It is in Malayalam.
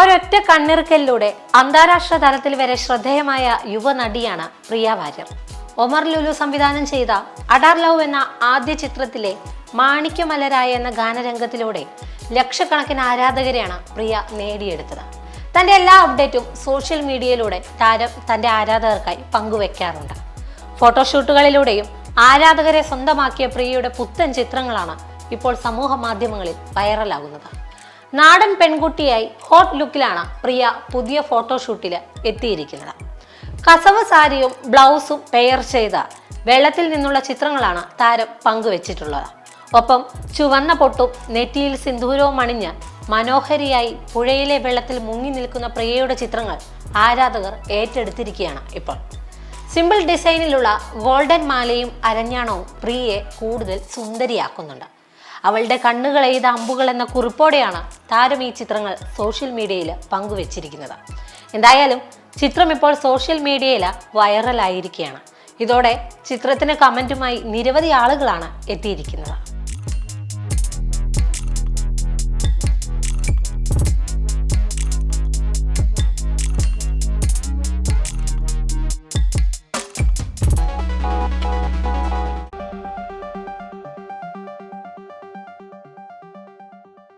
ഒരൊറ്റ കണ്ണിറുക്കലിലൂടെ അന്താരാഷ്ട്ര തലത്തിൽ വരെ ശ്രദ്ധേയമായ യുവനടിയാണ് പ്രിയ വാര്യർ. ഒമർ ലുലു സംവിധാനം ചെയ്ത അഡാർ ലവ് എന്ന ആദ്യ ചിത്രത്തിലെ മാണിക്യമലരായ എന്ന ഗാനരംഗത്തിലൂടെ ലക്ഷക്കണക്കിന് ആരാധകരെയാണ് പ്രിയ നേടിയെടുത്തത്. തന്റെ എല്ലാ അപ്ഡേറ്റും സോഷ്യൽ മീഡിയയിലൂടെ താരം തന്റെ ആരാധകർക്കായി പങ്കുവെക്കാറുണ്ട്. ഫോട്ടോഷൂട്ടുകളിലൂടെയും ആരാധകരെ സ്വന്തമാക്കിയ പ്രിയയുടെ പുത്തൻ ചിത്രങ്ങളാണ് ഇപ്പോൾ സമൂഹ മാധ്യമങ്ങളിൽ വൈറലാകുന്നത്. നാടൻ പെൺകുട്ടിയായി ഹോട്ട് ലുക്കിലാണ് പ്രിയ പുതിയ ഫോട്ടോഷൂട്ടിൽ എത്തിയിരിക്കുന്നത്. കസവ് സാരിയും ബ്ലൗസും പെയർ ചെയ്ത വെള്ളത്തിൽ നിന്നുള്ള ചിത്രങ്ങളാണ് താരം പങ്കുവെച്ചിട്ടുള്ളത്. ഒപ്പം ചുവന്ന പൊട്ടും നെറ്റിയിൽ സിന്ദൂരവും അണിഞ്ഞ് മനോഹരിയായി പുഴയിലെ വെള്ളത്തിൽ മുങ്ങി നിൽക്കുന്ന പ്രിയയുടെ ചിത്രങ്ങൾ ആരാധകർ ഏറ്റെടുത്തിരിക്കുകയാണ്. ഇപ്പോൾ സിമ്പിൾ ഡിസൈനിലുള്ള ഗോൾഡൻ മാലയും അരഞ്ഞാണവും പ്രിയയെ കൂടുതൽ സുന്ദരിയാക്കുന്നുണ്ട്. അവളുടെ കണ്ണുകൾ എയ്ത അമ്പുകൾ എന്ന കുറിപ്പോടെയാണ് താരം ഈ ചിത്രങ്ങൾ സോഷ്യൽ മീഡിയയിൽ പങ്കുവെച്ചിരിക്കുന്നത്. എന്തായാലും ചിത്രം ഇപ്പോൾ സോഷ്യൽ മീഡിയയിൽ വൈറലായിരിക്കുകയാണ്. ഇതോടെ ചിത്രത്തിന് കമന്റുമായി നിരവധി ആളുകളാണ് എത്തിയിരിക്കുന്നത്.